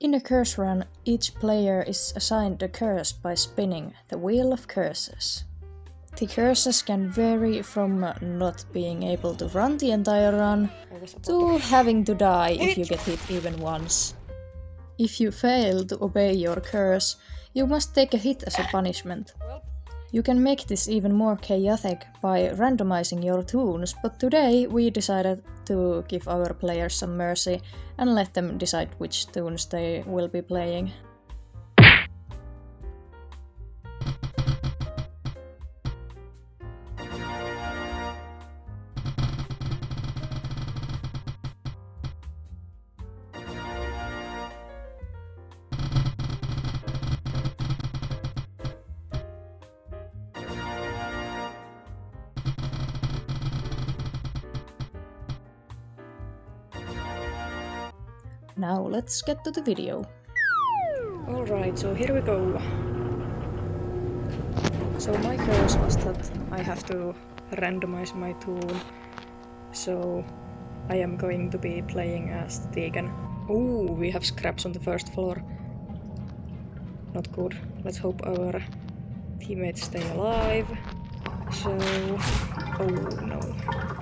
In a curse run, each player is assigned a curse by spinning the Wheel of Curses. The curses can vary from not being able to run the entire run to having to die if you get hit even once. If you fail to obey your curse, you must take a hit as a punishment. You can make this even more chaotic by randomizing your tunes, but today we decided to give our players some mercy and let them decide which tunes they will be playing. Now let's get to the video. Alright, so here we go. So my curse was that I have to randomize my tune. So I am going to be playing as Tegan. Ooh, we have scraps on the first floor. Not good. Let's hope our teammates stay alive. So... oh no.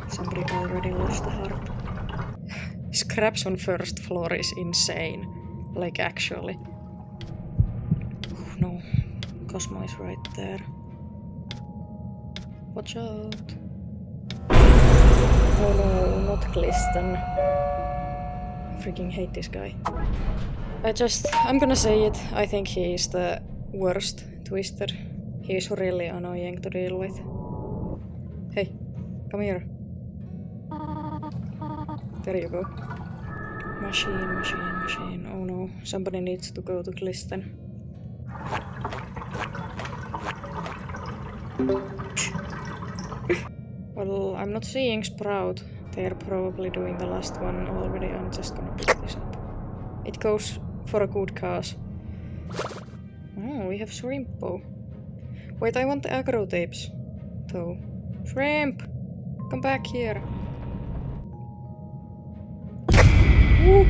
Somebody already lost a heart. Scraps on first floor is insane. Like, actually. Oh, no. Cosmo is right there. Watch out. Oh no, not Glisten. Freaking hate this guy. I'm gonna say it. I think he is the worst Twister. He is really annoying to deal with. Hey, come here. There you go. Machine. Oh no, somebody needs to go to Glisten. Well, I'm not seeing Sprout. They're probably doing the last one already. I'm just gonna pick this up. It goes for a good cause. Oh, we have Shrimpo. Wait, I want the aggro tapes, though. Shrimp! Come back here. Ooh.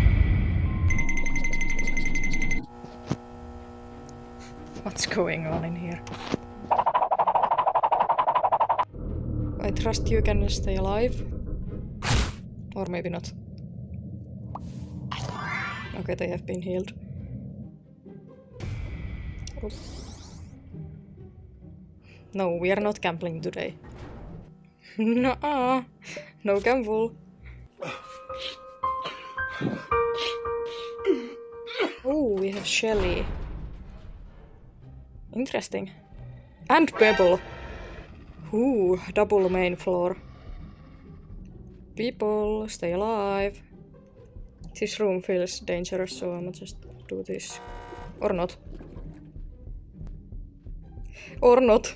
What's going on in here? I trust you can stay alive. Or maybe not. Okay, they have been healed. Oh. No, we are not gambling today. Nuh-uh. No gamble. Oh, we have Shelly. Interesting. And Pebble. Ooh, double main floor. People, stay alive. This room feels dangerous, so I'ma just do this. Or not. Or not.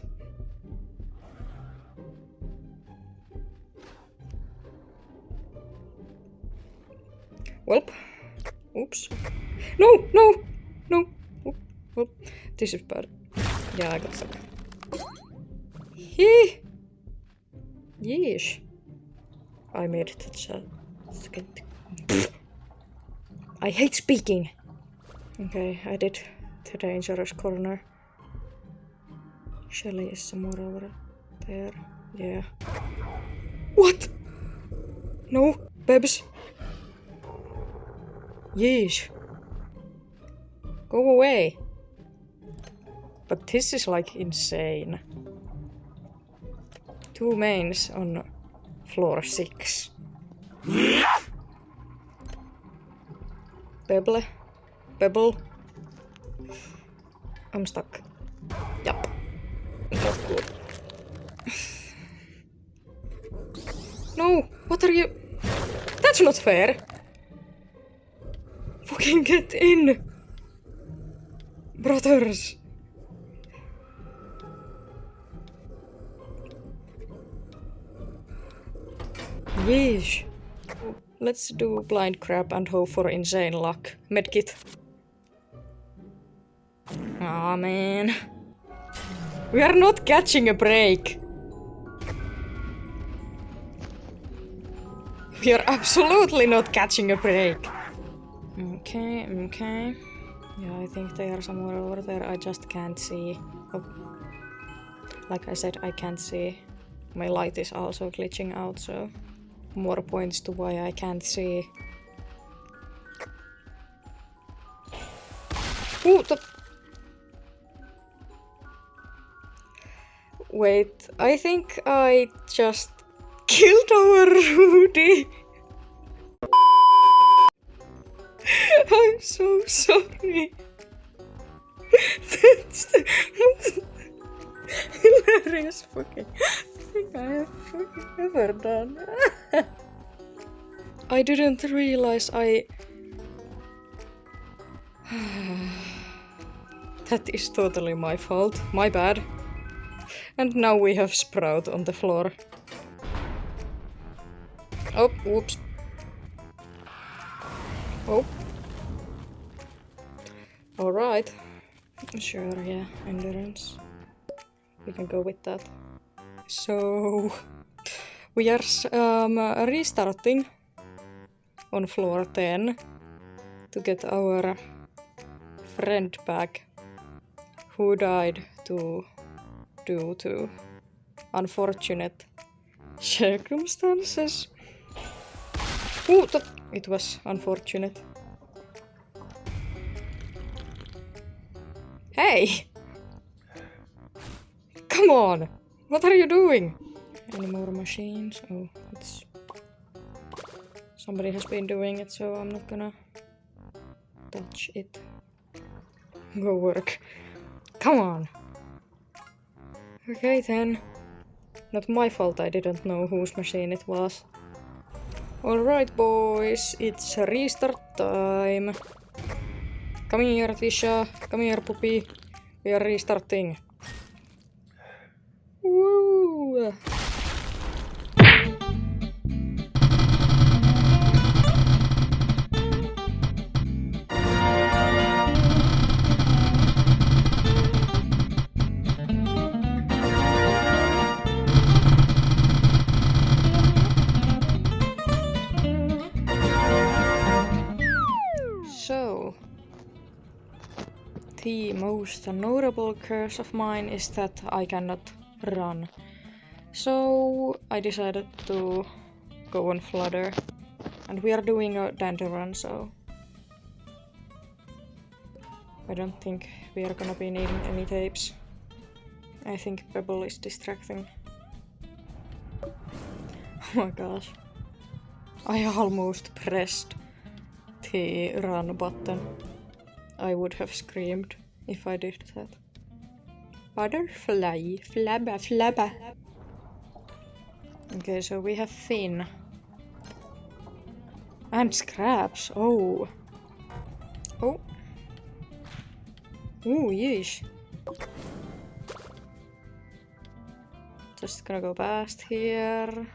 Welp. Oops. No! Oh, this is bad. Yeah, I got stuck. Hee! Yeesh. I made it. I hate speaking! Okay, I did the dangerous corner. Shelly is somewhere over there. Yeah. What? No, Bebs. Yeesh. Go away. But this is like insane. 2 mains on floor 6. Pebble. I'm stuck. Yup. Not good. No! What are you... That's not fair! Fucking get in! Brothers! Yeesh. Let's do blind crab and hope for insane luck. Medkit. Aw, man. We are not catching a break. We are absolutely not catching a break. Okay. Yeah, I think they are somewhere over there. I just can't see. Oh. Like I said, I can't see. My light is also glitching out, so more points to why I can't see. Ooh, Wait, I think I just killed our Rudy. I'm so sorry. That's the most hilarious fucking thing I have fucking ever done. I didn't realize That is totally my fault. My bad. And now we have Sprout on the floor. Oh, whoops. Oh. Alright. Sure, yeah, endurance. We can go with that. So... we are restarting on floor 10 to get our friend back who died due to unfortunate circumstances. Ooh, it was unfortunate. Hey! Come on! What are you doing? Any more machines? Oh, it's... somebody has been doing it, so I'm not gonna touch it. Go work. Come on! Okay then. Not my fault I didn't know whose machine it was. Alright boys, it's restart time. Come here Tisha, come here puppy. We are restarting. Woo! So, the most notable curse of mine is that I cannot run. So I decided to go on Flutter. And we are doing a Dandaron, so I don't think we are gonna be needing any tapes. I think Pebble is distracting. Oh my gosh. I almost pressed the run button. I would have screamed if I did that. Butterfly, flabba, flabba. Okay, so we have Finn. And Scraps, oh. Oh. Ooh, yeesh. Just gonna go past here.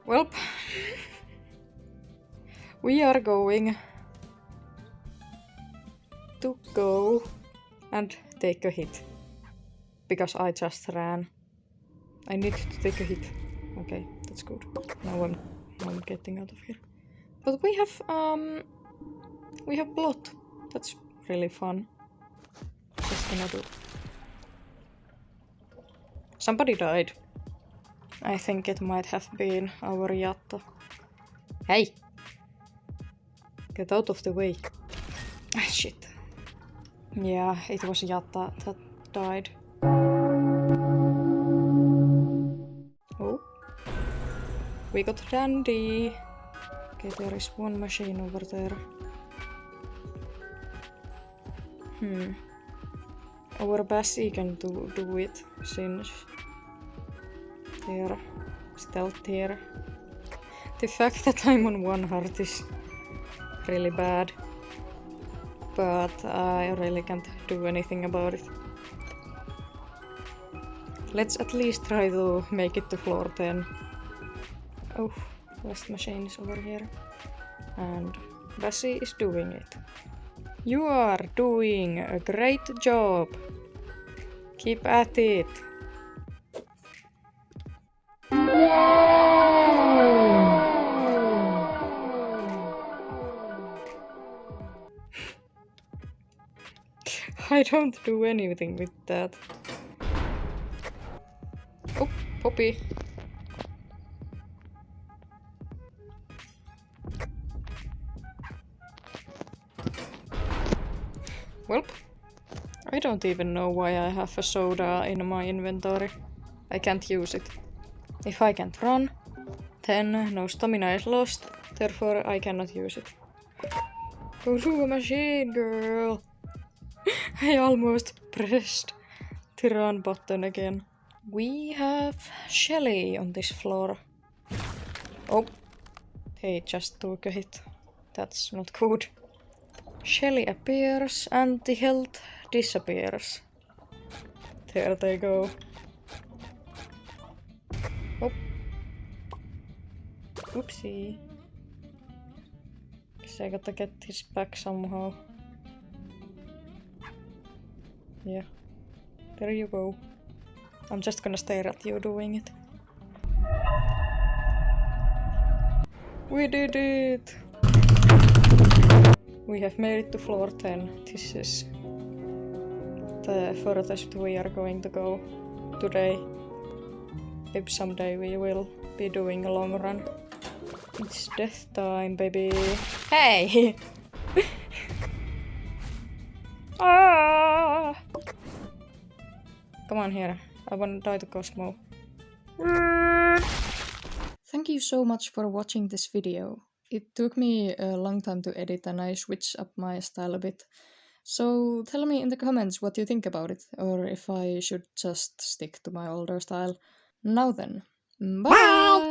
Welp. We are going to go and take a hit. Because I just ran. I need to take a hit. Okay, that's good. Now I'm getting out of here. But we have Blot. That's really fun. Just gonna do. Somebody died. I think it might have been our Yatta. Hey! Get out of the way. Ah, shit. Yeah, it was Yatta that died. Oh. We got Dandy. Okay, there is one machine over there. Our Bassie can do it since they're stealthier. The fact that I'm on one heart is really bad. But I really can't do anything about it. Let's at least try to make it to floor 10. Oh, last machine is over here. And Bassie is doing it. You are doing a great job. Keep at it. I don't do anything with that. Oh, Poppy. Welp. I don't even know why I have a soda in my inventory. I can't use it. If I can't run, then no stamina is lost, therefore I cannot use it. Go to a machine, girl! I almost pressed the run button again. We have Shelly on this floor. Oh, he just took a hit. That's not good. Shelly appears and the health disappears. There they go. Oh. Oopsie. Guess I gotta get his back somehow. Yeah. There you go. I'm just gonna stare at you doing it. We did it! We have made it to floor 10. This is the furthest we are going to go today. Maybe someday we will be doing a long run. It's death time, baby. Hey! Ah! Come on here. I wanna die to Cosmo. Thank you so much for watching this video. It took me a long time to edit and I switched up my style a bit. So tell me in the comments what you think about it, or if I should just stick to my older style. Now then, bye!